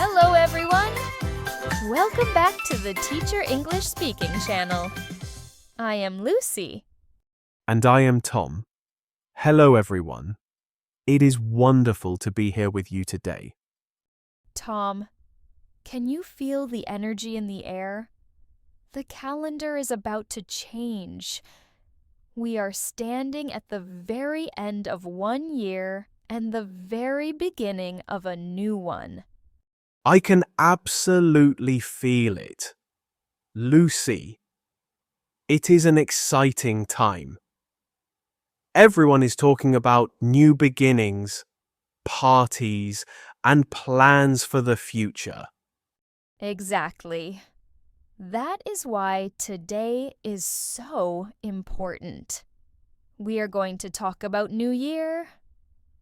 Hello everyone! Welcome back to the Teacher English Speaking channel. I am Lucy. And I am Tom. Hello everyone. It is wonderful to be here with you today. Tom, can you feel the energy in the air? The calendar is about to change. We are standing at the very end of one year and the very beginning of a new one. I can absolutely feel it. Lucy, it is an exciting time. Everyone is talking about new beginnings, parties, and plans for the future. Exactly. That is why today is so important. We are going to talk about New Year.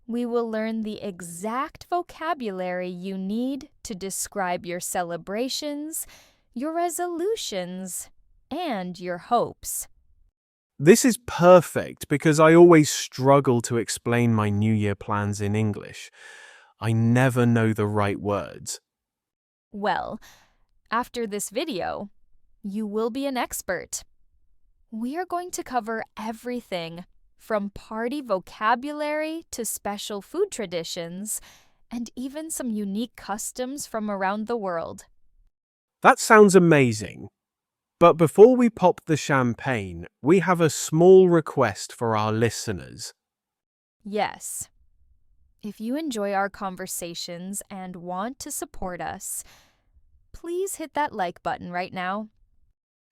We will learn the exact vocabulary you need to describe your celebrations, your resolutions, and your hopes. This is perfect because I always struggle to explain my New Year plans in English. I never know the right words. Well, after this video, you will be an expert. We are going to cover everything from party vocabulary to special food traditions, and even some unique customs from around the world. That sounds amazing. But before we pop the champagne, we have a small request for our listeners. Yes. If you enjoy our conversations and want to support us, please hit that like button right now.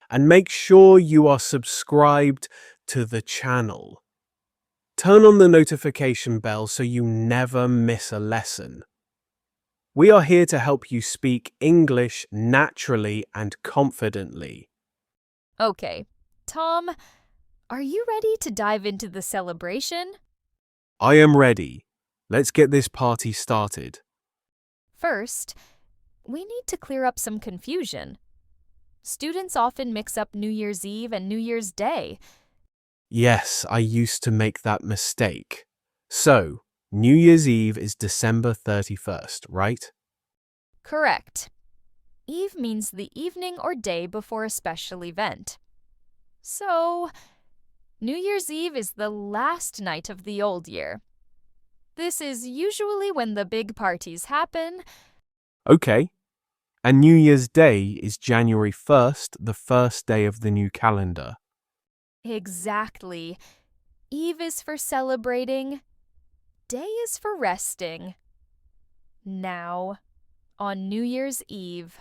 And make sure you are subscribed to the channel. Turn on the notification bell so you never miss a lesson. We are here to help you speak English naturally and confidently. Okay, Tom, are you ready to dive into the celebration? I am ready. Let's get this party started. First, we need to clear up some confusion. Students often mix up New Year's Eve and New Year's Day. Yes, I used to make that mistake. So, New Year's Eve is December 31st, right? Correct. Eve means the evening or day before a special event. So, New Year's Eve is the last night of the old year. This is usually when the big parties happen. Okay. And New Year's Day is January 1st, the first day of the new calendar. Exactly. Eve is for celebrating. Day is for resting. Now, on New Year's Eve,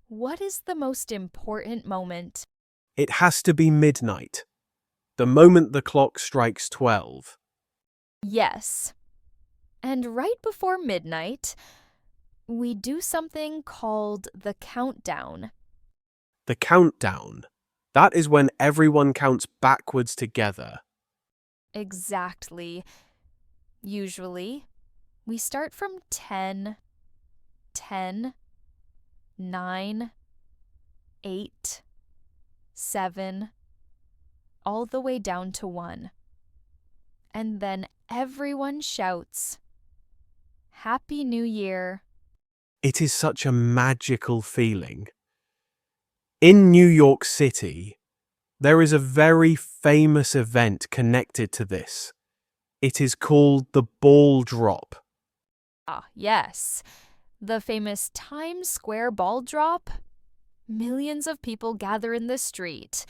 what is the most important moment? It has to be midnight, the moment the clock strikes 12. Yes. And right before midnight, we do something called the countdown. The countdown. That is when everyone counts backwards together. Exactly. Usually, we start from 10, 10, 9, 8, 7, all the way down to 1. And then everyone shouts, "Happy New Year." It is such a magical feeling. In New York City, there is a very famous event connected to this. It is called the ball drop. Ah, yes. The famous Times Square ball drop. Millions of people gather in the street.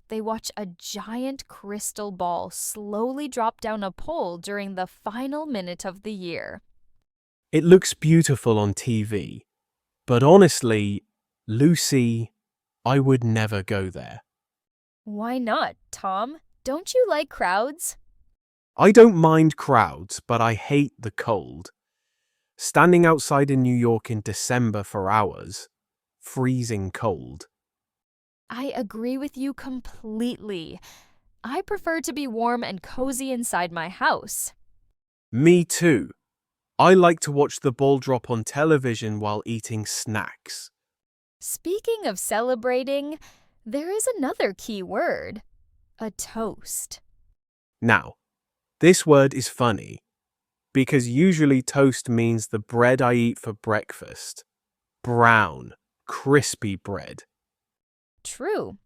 They watch a giant crystal ball slowly drop down a pole during the final minute of the year. It looks beautiful on TV, but honestly, Lucy, I would never go there. Why not, Tom? Don't you like crowds? I don't mind crowds, but I hate the cold. Standing outside in New York in December for hours, freezing cold. I agree with you completely. I prefer to be warm and cozy inside my house. Me too. I like to watch the ball drop on television while eating snacks. Speaking of celebrating, there is another key word: a toast. Now, this word is funny. because usually toast means the bread I eat for breakfast. Brown, crispy bread. True.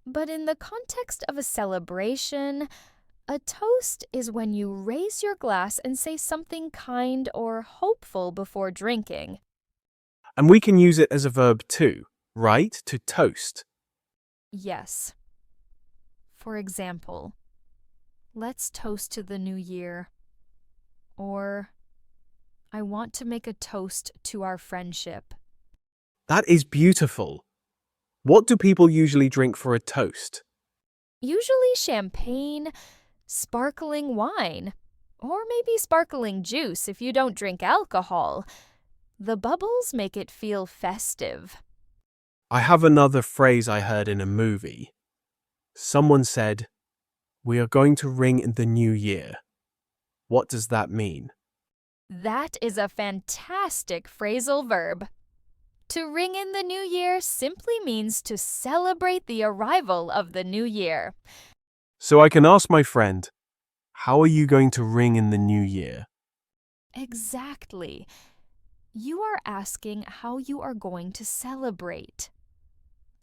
But in the context of a celebration, a toast is when you raise your glass and say something kind or hopeful before drinking. And we can use it as a verb too, right? To toast. Yes. For example, let's toast to the new year. Or, I want to make a toast to our friendship. That is beautiful. What do people usually drink for a toast? Usually champagne, sparkling wine, or maybe sparkling juice if you don't drink alcohol. The bubbles make it feel festive. I have another phrase I heard in a movie. Someone said, "We are going to ring in the new year." What does that mean? That is a fantastic phrasal verb. To ring in the new year simply means to celebrate the arrival of the new year. So I can ask my friend, how are you going to ring in the new year? Exactly. You are asking how you are going to celebrate.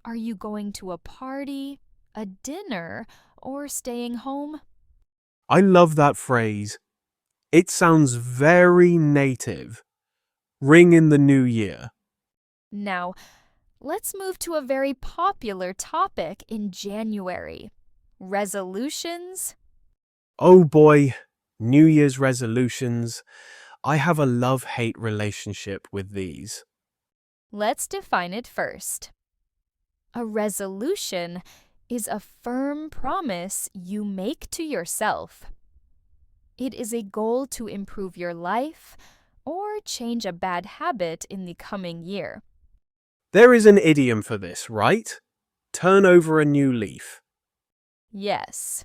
Are you going to a party, a dinner, or staying home? I love that phrase. It sounds very native. Ring in the new year. Now, let's move to a very popular topic in January. Resolutions. Oh boy, New Year's resolutions. I have a love-hate relationship with these. Let's define it first. A resolution is a firm promise you make to yourself. It is a goal to improve your life or change a bad habit in the coming year. There is an idiom for this, right? Turn over a new leaf. Yes,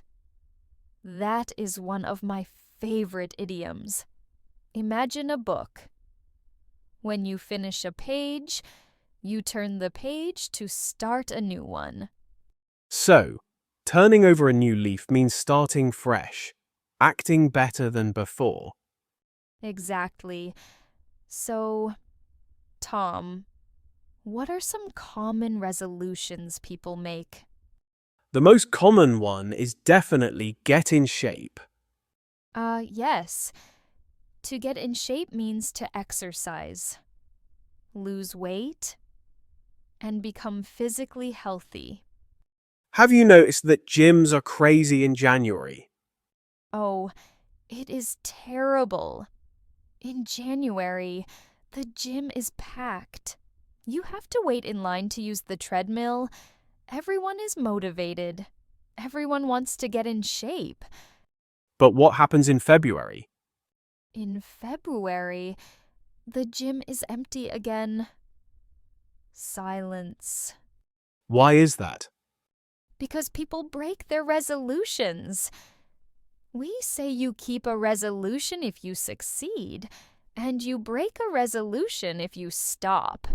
that is one of my favorite idioms. Imagine a book. When you finish a page, you turn the page to start a new one. So, turning over a new leaf means starting fresh, acting better than before. Exactly. So, Tom, what are some common resolutions people make? The most common one is definitely get in shape. Yes. To get in shape means to exercise, lose weight, and become physically healthy. Have you noticed that gyms are crazy in January? Oh, it is terrible. In January, the gym is packed. You have to wait in line to use the treadmill. Everyone is motivated. Everyone wants to get in shape. But what happens in February? In February, the gym is empty again. Silence. Why is that? Because people break their resolutions. We say you keep a resolution if you succeed, and you break a resolution if you stop.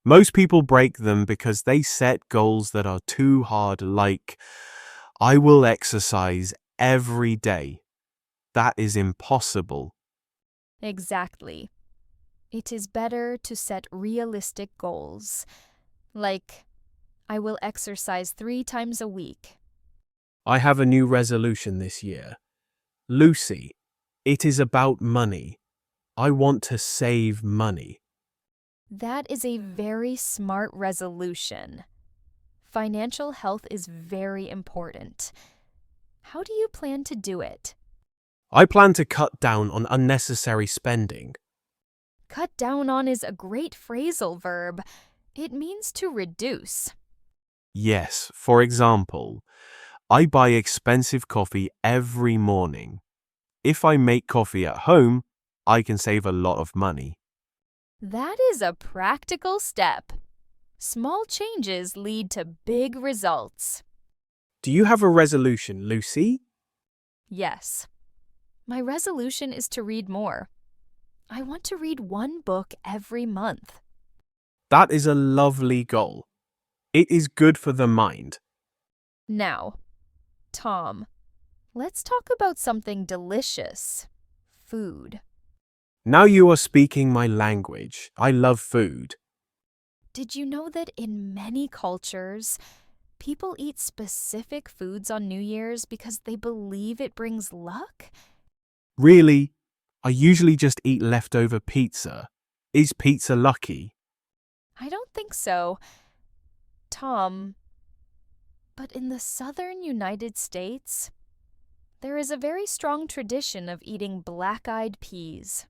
Most people break them because they set goals that are too hard, like, I will exercise every day. That is impossible. Exactly. It is better to set realistic goals, like, I will exercise 3 times a week. I have a new resolution this year. Lucy, it is about money. I want to save money. That is a very smart resolution. Financial health is very important. How do you plan to do it? I plan to cut down on unnecessary spending. Cut down on is a great phrasal verb. It means to reduce. Yes, for example, I buy expensive coffee every morning. If I make coffee at home, I can save a lot of money. That is a practical step. Small changes lead to big results. Do you have a resolution, Lucy? Yes. My resolution is to read more. I want to read 1 book every month. That is a lovely goal. It is good for the mind. Now, Tom, let's talk about something delicious. food. Now you are speaking my language. I love food. Did you know that in many cultures, people eat specific foods on New Year's because they believe it brings luck? Really? I usually just eat leftover pizza. Is pizza lucky? I don't think so, Tom. But in the southern United States, there is a very strong tradition of eating black-eyed peas.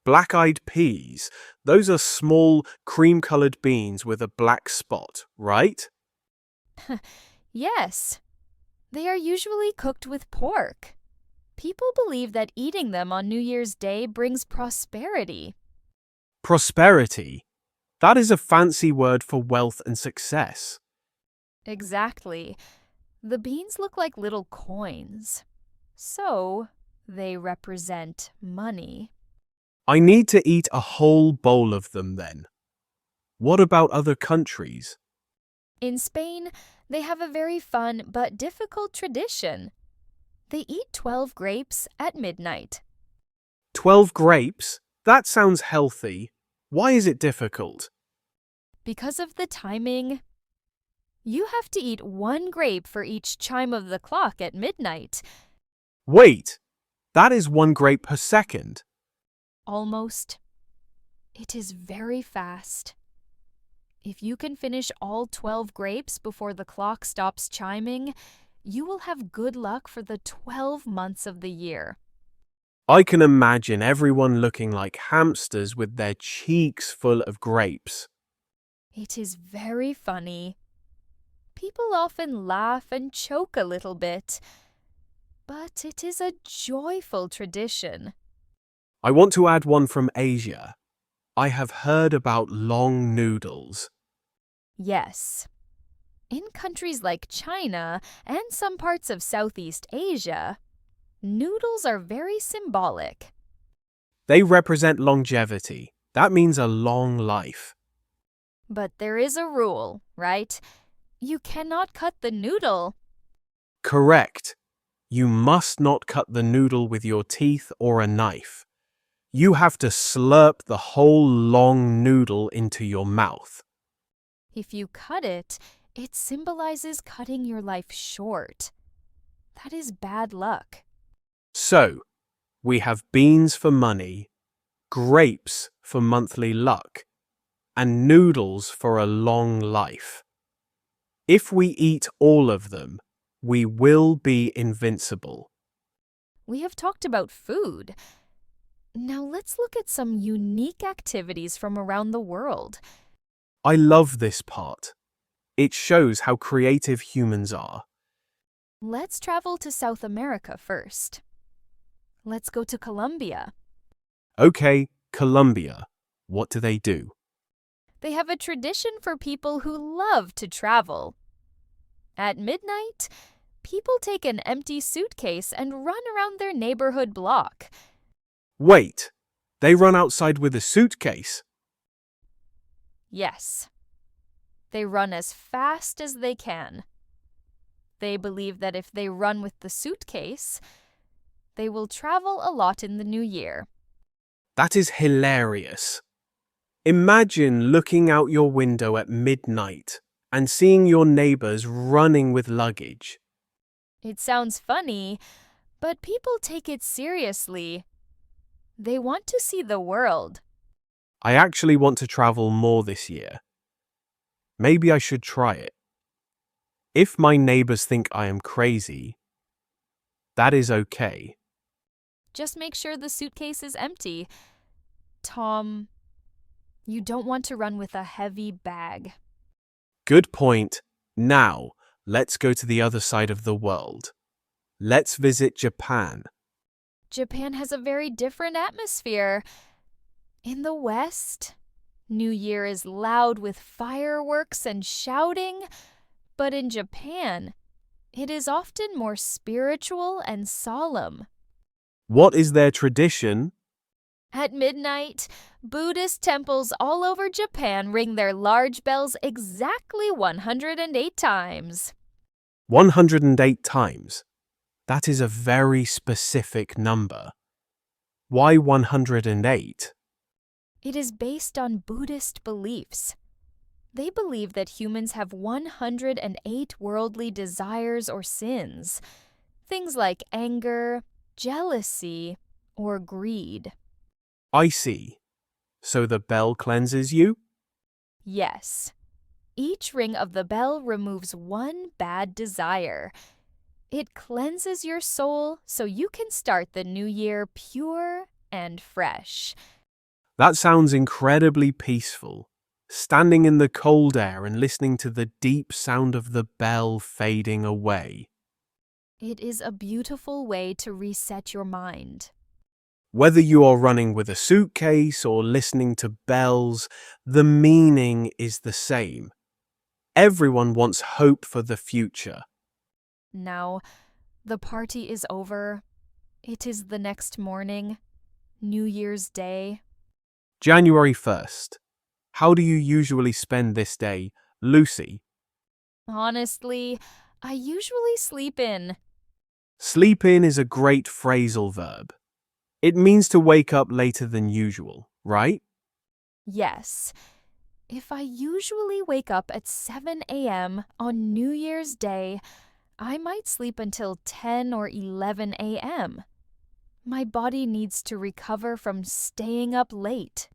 Black-eyed peas. Those are small, cream-colored beans with a black spot, right? Yes, they are usually cooked with pork. People believe that eating them on New Year's Day brings prosperity. Prosperity. That is a fancy word for wealth and success. Exactly. The beans look like little coins, so they represent money. I need to eat a whole bowl of them then. What about other countries? In Spain, they have a very fun but difficult tradition. They eat 12 grapes at midnight. 12 grapes? That sounds healthy. Why is it difficult? Because of the timing, you have to eat one grape for each chime of the clock at midnight. Wait, that is one grape per second. Almost. It is very fast. If you can finish all 12 grapes before the clock stops chiming, you will have good luck for the 12 months of the year. I can imagine everyone looking like hamsters with their cheeks full of grapes. It is very funny. People often laugh and choke a little bit, but it is a joyful tradition. I want to add one from Asia. I have heard about long noodles. Yes. In countries like China and some parts of Southeast Asia, noodles are very symbolic. They represent longevity. That means a long life. But there is a rule, right? You cannot cut the noodle. Correct. You must not cut the noodle with your teeth or a knife. You have to slurp the whole long noodle into your mouth. If you cut it, it symbolizes cutting your life short. That is bad luck. So, we have beans for money, grapes for monthly luck, and noodles for a long life. If we eat all of them, we will be invincible. We have talked about food. Now let's look at some unique activities from around the world. I love this part. It shows how creative humans are. Let's travel to South America first. Let's go to Colombia. Okay, Colombia. What do they do? They have a tradition for people who love to travel. At midnight, people take an empty suitcase and run around their neighborhood block. Wait, they run outside with a suitcase? Yes. They run as fast as they can. They believe that if they run with the suitcase, they will travel a lot in the new year. That is hilarious. Imagine looking out your window at midnight and seeing your neighbors running with luggage. It sounds funny, but people take it seriously. They want to see the world. I actually want to travel more this year. Maybe I should try it. If my neighbors think I am crazy, that is okay. Just make sure the suitcase is empty. Tom, you don't want to run with a heavy bag. Good point. Now, let's go to the other side of the world. Let's visit Japan. Japan has a very different atmosphere. In the West, New Year is loud with fireworks and shouting, but in Japan, it is often more spiritual and solemn. What is their tradition? At midnight, Buddhist temples all over Japan ring their large bells exactly 108 times. 108 times. That is a very specific number. Why 108? It is based on Buddhist beliefs. They believe that humans have 108 worldly desires or sins, things like anger, jealousy, or greed. I see. So the bell cleanses you? Yes, each ring of the bell removes one bad desire. It cleanses your soul so you can start the new year pure and fresh. That sounds incredibly peaceful. Standing in the cold air and listening to the deep sound of the bell fading away. It is a beautiful way to reset your mind. Whether you are running with a suitcase or listening to bells, the meaning is the same. Everyone wants hope for the future. Now, the party is over. It is the next morning, New Year's Day. January 1st. How do you usually spend this day, Lucy? Honestly, I usually sleep in. Sleep in is a great phrasal verb. It means to wake up later than usual, right? Yes. If I usually wake up at 7 a.m. on New Year's Day, I might sleep until 10 or 11 a.m. My body needs to recover from staying up late.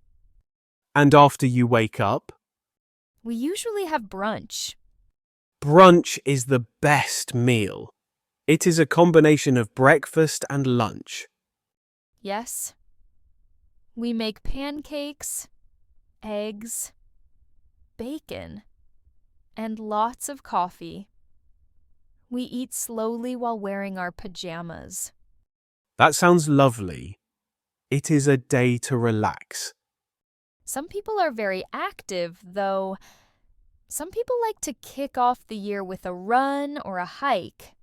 And after you wake up? We usually have brunch. Brunch is the best meal. It is a combination of breakfast and lunch. Yes. We make pancakes, eggs, bacon, and lots of coffee. We eat slowly while wearing our pajamas. That sounds lovely. It is a day to relax. Some people are very active, though. Some people like to kick off the year with a run or a hike.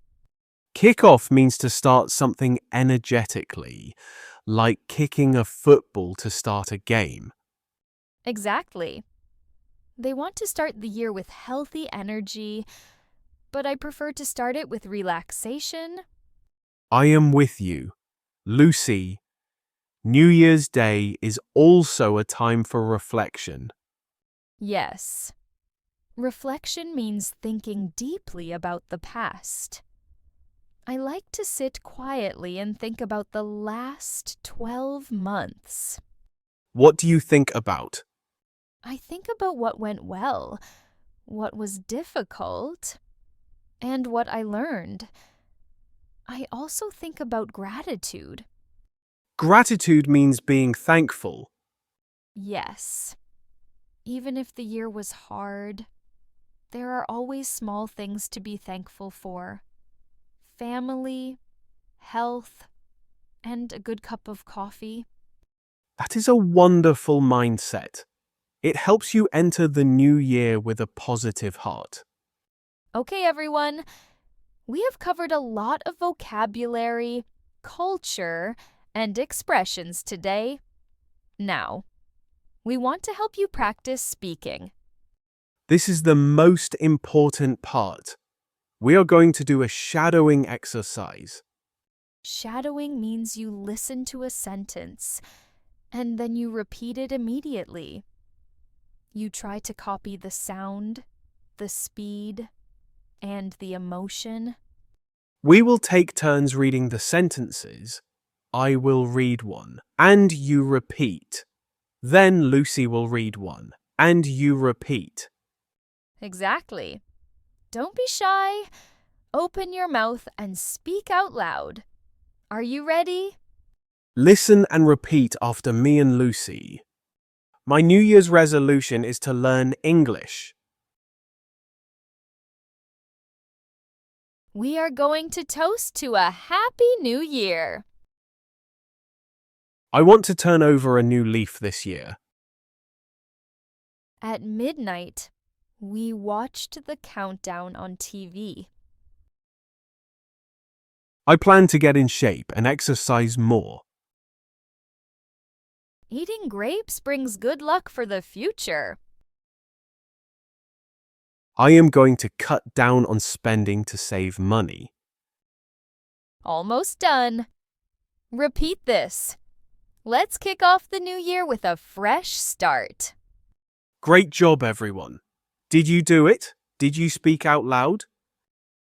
Kick-off means to start something energetically, like kicking a football to start a game. Exactly. They want to start the year with healthy energy, but I prefer to start it with relaxation. I am with you. Lucy, New Year's Day is also a time for reflection. Yes. Reflection means thinking deeply about the past. I like to sit quietly and think about the last 12 months. What do you think about? I think about what went well, what was difficult, and what I learned. I also think about gratitude. Gratitude means being thankful. Yes. Even if the year was hard, there are always small things to be thankful for. Family, health, and a good cup of coffee. That is a wonderful mindset. It helps you enter the new year with a positive heart. Okay, everyone. We have covered a lot of vocabulary, culture, and expressions today. Now, we want to help you practice speaking. This is the most important part. We are going to do a shadowing exercise. Shadowing means you listen to a sentence and then you repeat it immediately. You try to copy the sound, the speed, and the emotion. We will take turns reading the sentences. I will read one, and you repeat. Then Lucy will read one, and you repeat. Exactly. Don't be shy. Open your mouth and speak out loud. Are you ready? Listen and repeat after me and Lucy. My New Year's resolution is to learn English. We are going to toast to a Happy New Year. I want to turn over a new leaf this year. At midnight, we watched the countdown on TV. I plan to get in shape and exercise more. Eating grapes brings good luck for the future. I am going to cut down on spending to save money. Almost done. Repeat this. Let's kick off the new year with a fresh start. Great job, everyone. Did you do it? Did you speak out loud?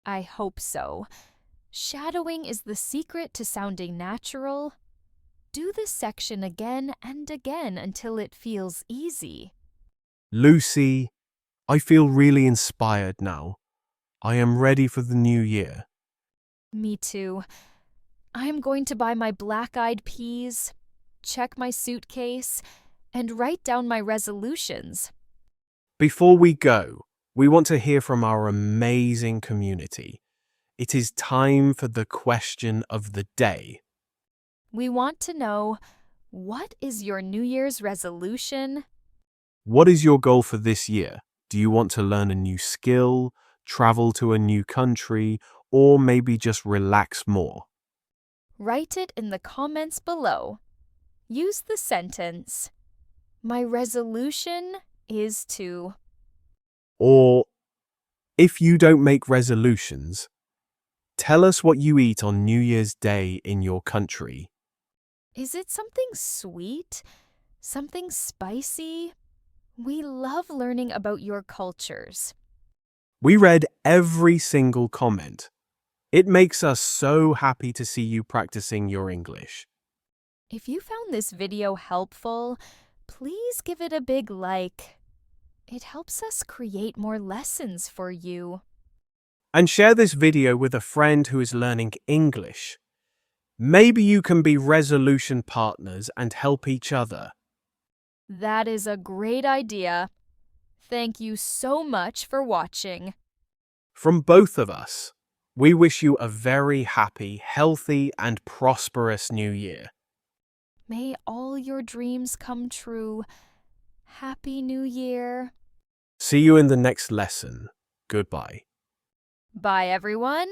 I hope so. Shadowing is the secret to sounding natural. Do this section again and again until it feels easy. Lucy, I feel really inspired now. I am ready for the new year. Me too. I am going to buy my black-eyed peas, check my suitcase, and write down my resolutions. Before we go, we want to hear from our amazing community. It is time for the question of the day. We want to know, what is your New Year's resolution? What is your goal for this year? Do you want to learn a new skill, travel to a new country, or maybe just relax more? Write it in the comments below. Use the sentence, "My resolution is to..." Or, if you don't make resolutions, tell us what you eat on New Year's Day in your country. Is it something sweet? Something spicy? We love learning about your cultures. We read every single comment. It makes us so happy to see you practicing your English. If you found this video helpful, please give it a big like. It helps us create more lessons for you. And share this video with a friend who is learning English. Maybe you can be resolution partners and help each other. That is a great idea. Thank you so much for watching. From both of us, we wish you a very happy, healthy, and prosperous new year. May all your dreams come true. Happy New Year. See you in the next lesson. Goodbye. Bye, everyone.